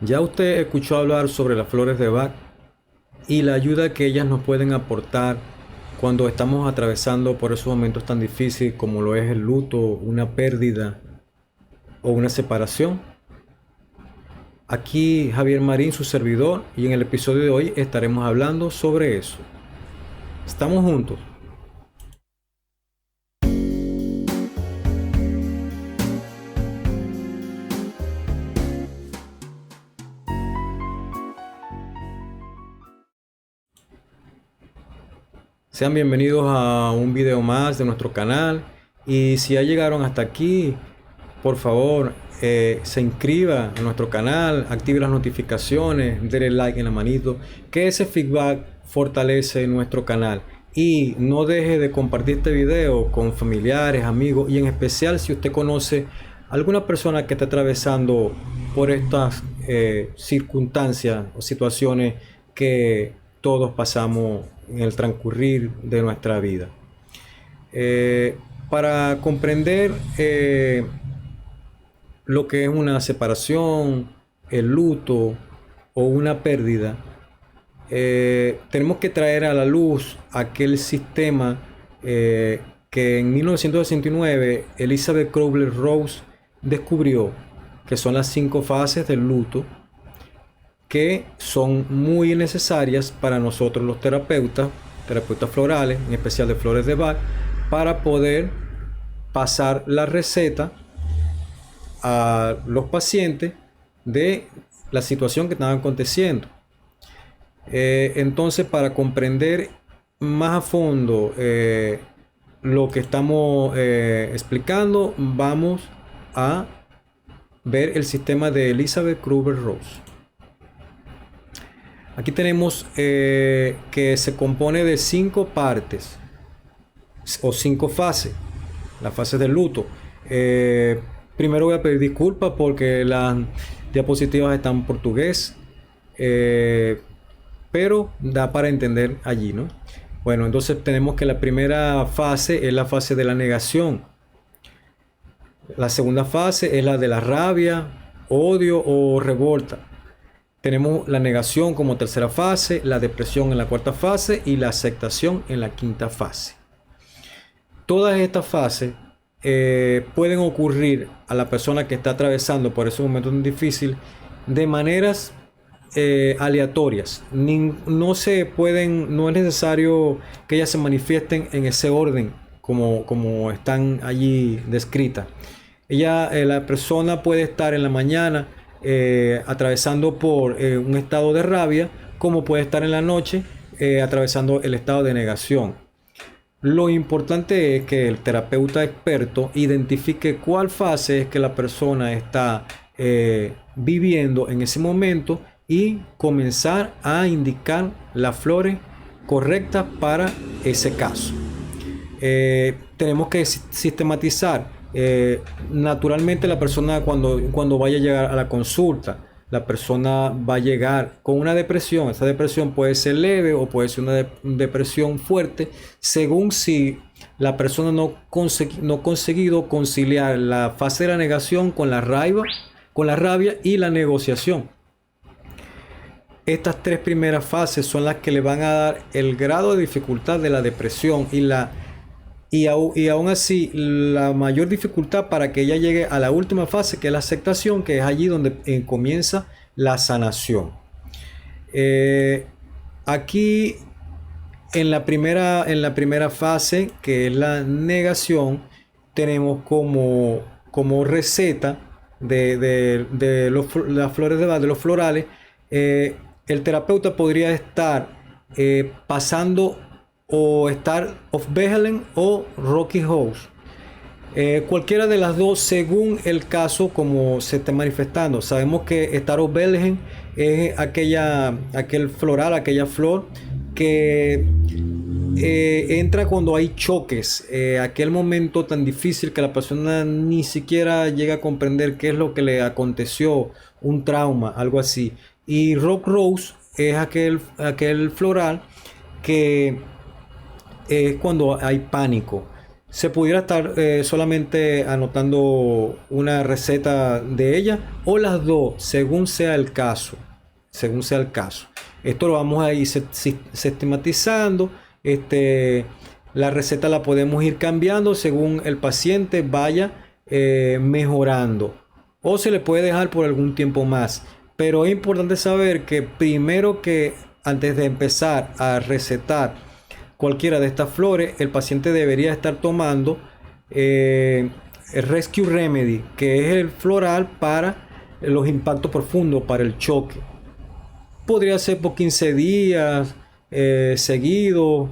Ya usted escuchó hablar sobre las flores de Bach y la ayuda que ellas nos pueden aportar cuando estamos atravesando por esos momentos tan difíciles como lo es el luto, una pérdida o una separación. Aquí Javier Marín, su servidor, y en el episodio de hoy estaremos hablando sobre eso. Estamos juntos. Sean bienvenidos a un video más de nuestro canal. Y si ya llegaron hasta aquí, por favor, se inscriba a nuestro canal, active las notificaciones, denle like en la manito, que ese feedback fortalece nuestro canal. Y no deje de compartir este video con familiares, amigos, y en especial si usted conoce alguna persona que está atravesando por estas circunstancias o situaciones que todos pasamos en el transcurrir de nuestra vida. Para comprender lo que es una separación, el luto o una pérdida, tenemos que traer a la luz aquel sistema que en 1969 Elizabeth Kubler-Ross descubrió, que son las 5 fases del luto, que son muy necesarias para nosotros los terapeutas florales, en especial de flores de Bach, para poder pasar la receta a los pacientes de la situación que están aconteciendo. Entonces, para comprender más a fondo lo que estamos explicando, vamos a ver el sistema de Elizabeth Kubler-Ross. Aquí tenemos que se compone de 5 partes o 5 fases. Las fases del luto. Primero voy a pedir disculpas porque las diapositivas están en portugués, pero da para entender allí, ¿no? Bueno, entonces tenemos que la primera fase es la fase de la negación. La segunda fase es la de la rabia, odio o revolta. Tenemos la negación como tercera fase, la depresión en la cuarta fase y la aceptación en la quinta fase. Todas estas fases pueden ocurrir a la persona que está atravesando por ese momento tan difícil de maneras aleatorias. No es necesario que ellas se manifiesten en ese orden como están allí descritas. La persona puede estar en la mañana atravesando por un estado de rabia, como puede estar en la noche atravesando el estado de negación. Lo importante es que el terapeuta experto identifique cuál fase es que la persona está viviendo en ese momento y comenzar a indicar las flores correctas para ese caso. Tenemos que sistematizar. Naturalmente la persona cuando vaya a llegar a la consulta, la persona va a llegar con una depresión. Esa depresión puede ser leve o puede ser una depresión fuerte, según si la persona no ha conseguido conciliar la fase de la negación con la rabia y la negociación. Estas 3 primeras fases son las que le van a dar el grado de dificultad de la depresión y aún así la mayor dificultad para que ella llegue a la última fase, que es la aceptación, que es allí donde comienza la sanación. Aquí en la primera fase, que es la negación, tenemos como receta de las flores de Bach, de los florales. El terapeuta podría estar pasando o estar Hofbehelen o Rocky House. Cualquiera de las dos según el caso como se esté manifestando. Sabemos que estar Hofbehelen es aquel floral, aquella flor que entra cuando hay choques, aquel momento tan difícil que la persona ni siquiera llega a comprender qué es lo que le aconteció, un trauma, algo así. Y Rock Rose es aquel floral que es cuando hay pánico. Se pudiera estar solamente anotando una receta de ella o las dos, según sea el caso. Según sea el caso. Esto lo vamos a ir sistematizando. La receta la podemos ir cambiando según el paciente vaya mejorando. O se le puede dejar por algún tiempo más. Pero es importante saber que primero que antes de empezar a recetar cualquiera de estas flores, el paciente debería estar tomando el Rescue Remedy, que es el floral para los impactos profundos, para el choque. Podría ser por 15 días seguido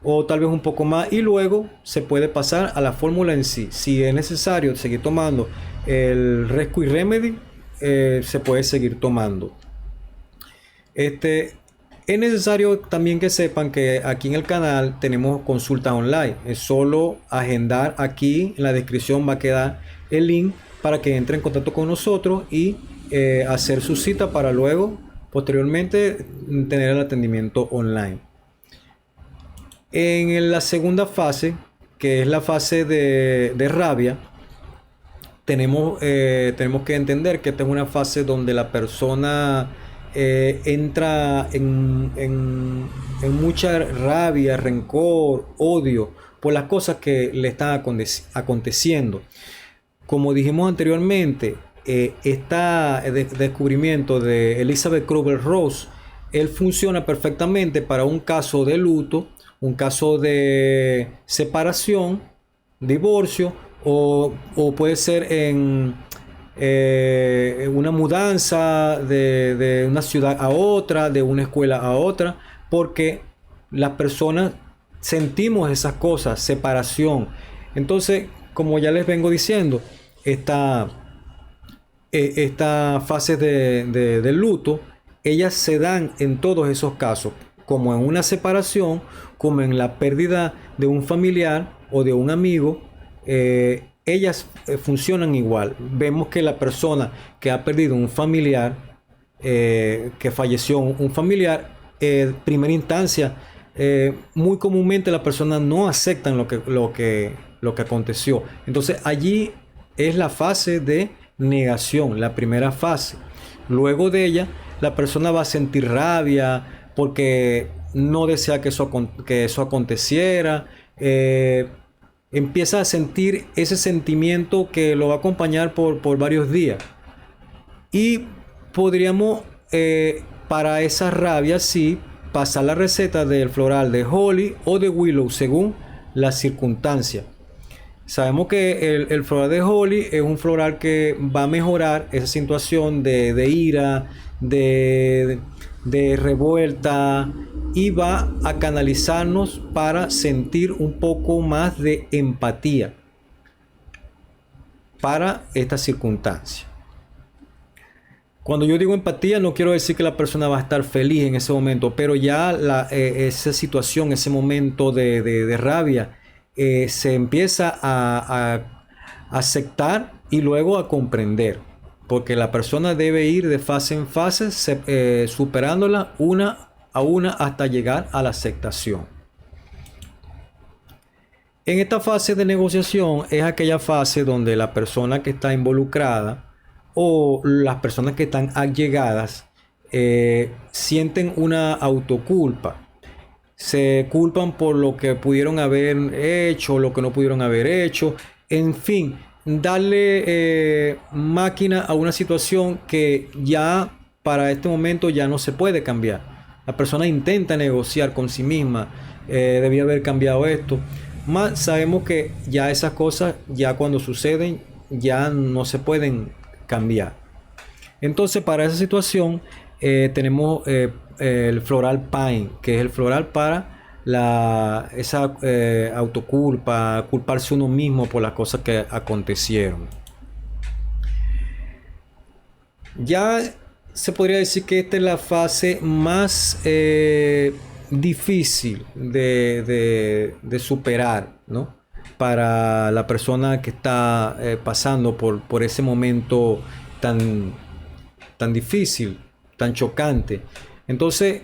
o tal vez un poco más, y luego se puede pasar a la fórmula en sí. Si es necesario seguir tomando el Rescue Remedy, se puede seguir tomando. Es necesario también que sepan que aquí en el canal tenemos consultas online. Es solo agendar. Aquí en la descripción va a quedar el link para que entre en contacto con nosotros y hacer su cita para luego, posteriormente, tener el atendimiento online. En la segunda fase, que es la fase de rabia, tenemos que entender que esta es una fase donde la persona entra en mucha rabia, rencor, odio por las cosas que le están aconteciendo. Como dijimos anteriormente, este descubrimiento de Elizabeth Kubler-Ross, él funciona perfectamente para un caso de luto, un caso de separación, divorcio, o puede ser en una mudanza de una ciudad a otra, de una escuela a otra, porque las personas sentimos esas cosas, separación. Entonces, como ya les vengo diciendo, esta fase de luto, ellas se dan en todos esos casos, como en una separación, como en la pérdida de un familiar o de un amigo. Ellas funcionan igual. Vemos que la persona que ha perdido un familiar, que falleció un familiar, primera instancia, muy comúnmente las personas no aceptan lo que aconteció. Entonces allí es la fase de negación, la primera fase. Luego de ella, la persona va a sentir rabia porque no desea que eso aconteciera. Empieza a sentir ese sentimiento que lo va a acompañar por varios días. Y podríamos, para esa rabia, sí, pasar la receta del floral de Holly o de Willow, según la circunstancia. Sabemos que el floral de Holly es un floral que va a mejorar esa situación de ira, de revuelta, y va a canalizarnos para sentir un poco más de empatía para esta circunstancia. Cuando yo digo empatía, no quiero decir que la persona va a estar feliz en ese momento, pero ya esa situación, ese momento de rabia, se empieza a aceptar y luego a comprender, porque la persona debe ir de fase en fase, superándola una a una hasta llegar a la aceptación. En esta fase de negociación es aquella fase donde la persona que está involucrada o las personas que están allegadas sienten una autoculpa. Se culpan por lo que pudieron haber hecho, lo que no pudieron haber hecho. En fin, darle máquina a una situación que ya para este momento ya no se puede cambiar. La persona intenta negociar con sí misma, debía haber cambiado esto. Más sabemos que ya esas cosas, ya cuando suceden, ya no se pueden cambiar. Entonces, para esa situación, tenemos el floral Pine, que es el floral para esa autoculpa, culparse uno mismo por las cosas que acontecieron. Ya se podría decir que esta es la fase más difícil de superar, ¿no? Para la persona que está pasando por ese momento tan difícil, tan chocante. Entonces,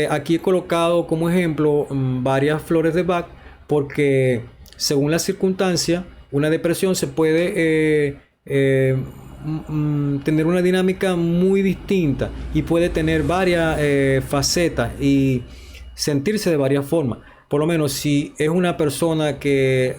aquí he colocado como ejemplo varias flores de Bach, porque según la circunstancia, una depresión se puede tener una dinámica muy distinta y puede tener varias facetas y sentirse de varias formas. Por lo menos si es una persona que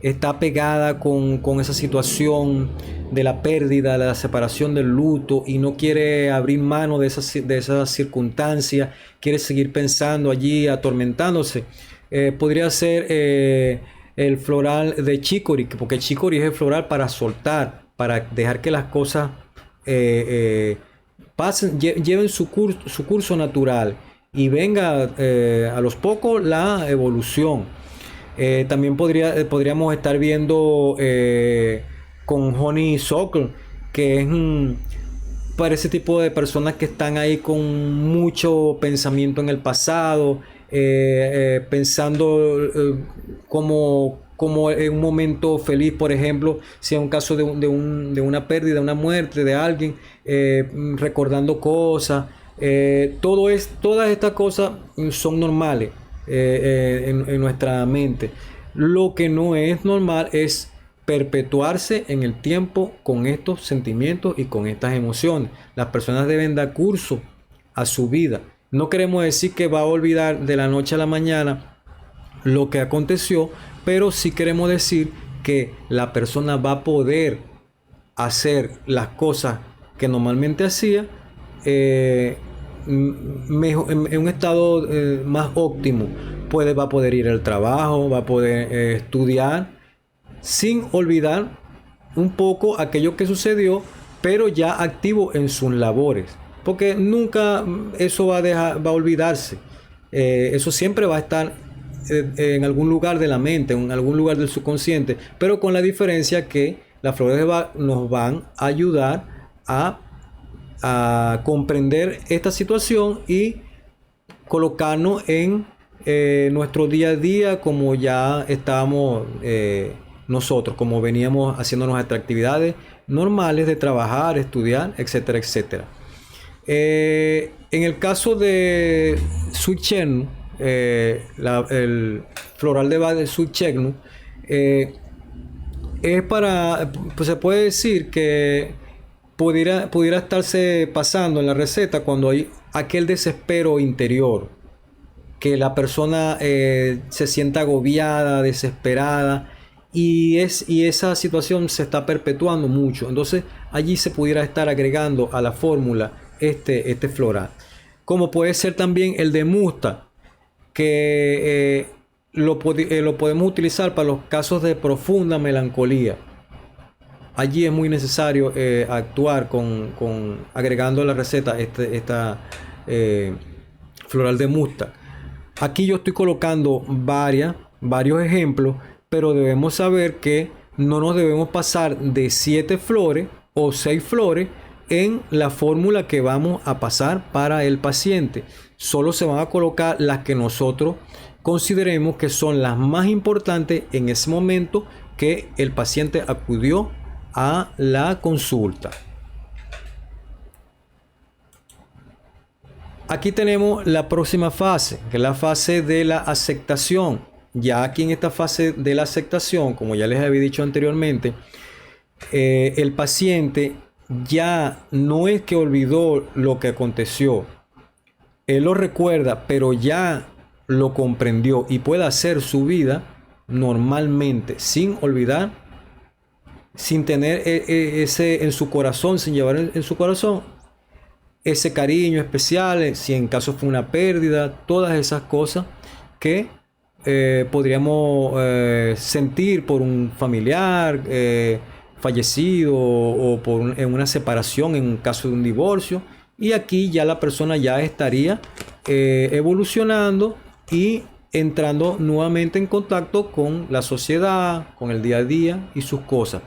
está pegada con esa situación de la pérdida, de la separación, del luto, y no quiere abrir mano de esas circunstancias, quiere seguir pensando allí, atormentándose, podría ser el floral de chicory, porque chicory es el floral para soltar, para dejar que las cosas pasen, lleven su curso natural y venga a los pocos la evolución. También podríamos estar viendo con honeysuckle, que es para ese tipo de personas que están ahí con mucho pensamiento en el pasado, pensando como en un momento feliz, por ejemplo, si es un caso de una pérdida, una muerte de alguien, recordando cosas. Todas estas cosas son normales en nuestra mente. Lo que no es normal es perpetuarse en el tiempo con estos sentimientos y con estas emociones. Las personas deben dar curso a su vida. No queremos decir que va a olvidar de la noche a la mañana lo que aconteció, pero sí queremos decir que la persona va a poder hacer las cosas que normalmente hacía en un estado más óptimo. Va a poder ir al trabajo, va a poder estudiar, sin olvidar un poco aquello que sucedió, pero ya activo en sus labores, porque nunca eso va a olvidarse. Eso siempre va a estar en algún lugar de la mente, en algún lugar del subconsciente, pero con la diferencia que las flores de Bach nos van a ayudar a comprender esta situación y colocarnos en nuestro día a día como ya estábamos nosotros, como veníamos haciendo nuestras actividades normales de trabajar, estudiar, etcétera, etcétera. En el caso de Suichernu, el floral de Bach de Suichernu, es para, pues se puede decir que pudiera estarse pasando en la receta cuando hay aquel desespero interior, que la persona se sienta agobiada, desesperada, y esa situación se está perpetuando mucho. Entonces allí se pudiera estar agregando a la fórmula este floral, como puede ser también el de Musta, que lo podemos utilizar para los casos de profunda melancolía. Allí es muy necesario actuar agregando a la receta esta floral de Musta. Aquí yo estoy colocando varios ejemplos, pero debemos saber que no nos debemos pasar de 7 flores o 6 flores en la fórmula que vamos a pasar para el paciente. Solo se van a colocar las que nosotros consideremos que son las más importantes en ese momento que el paciente acudió a la consulta. Aquí tenemos la próxima fase, que es la fase de la aceptación. Ya aquí en esta fase de la aceptación, como ya les había dicho anteriormente, el paciente ya no es que olvidó lo que aconteció. Él lo recuerda, pero ya lo comprendió y puede hacer su vida normalmente, sin olvidar, sin tener ese en su corazón, sin llevar en su corazón ese cariño especial, si en caso fue una pérdida, todas esas cosas que podríamos sentir por un familiar fallecido o en una separación, en un caso de un divorcio. Y aquí ya la persona ya estaría evolucionando y entrando nuevamente en contacto con la sociedad, con el día a día y sus cosas.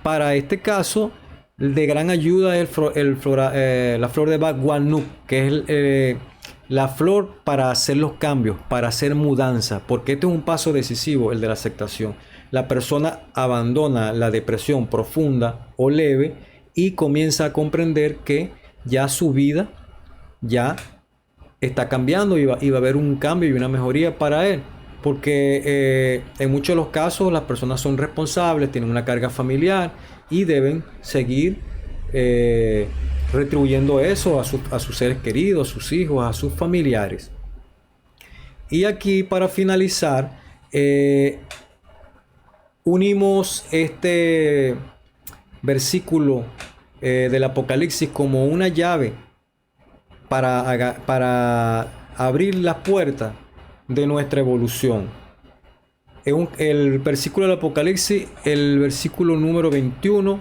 Para este caso, de gran ayuda es la flor de Bach Guanuk, que es la flor para hacer los cambios, para hacer mudanza, porque este es un paso decisivo, el de la aceptación. La persona abandona la depresión profunda o leve y comienza a comprender que ya su vida ya está cambiando y va a haber un cambio y una mejoría para él. porque en muchos de los casos las personas son responsables, tienen una carga familiar y deben seguir retribuyendo eso a sus seres queridos, a sus hijos, a sus familiares. Y aquí, para finalizar, unimos este versículo del Apocalipsis como una llave para abrir las puertas de nuestra evolución. El versículo del Apocalipsis, el versículo número 21,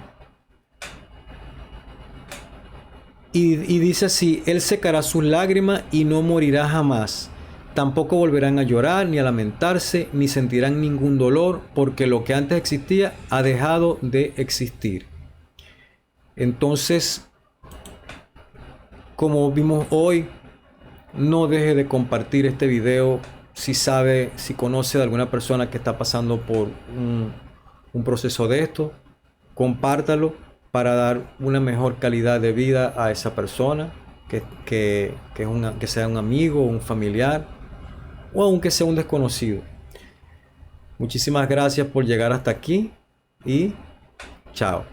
y dice así: Él secará sus lágrimas y no morirá jamás. Tampoco volverán a llorar ni a lamentarse, ni sentirán ningún dolor, porque lo que antes existía ha dejado de existir. Entonces, como vimos hoy, no deje de compartir este video si sabe, si conoce de alguna persona que está pasando por un proceso de esto. Compártalo para dar una mejor calidad de vida a esa persona, que sea un amigo, un familiar, o aunque sea un desconocido. Muchísimas gracias por llegar hasta aquí y chao.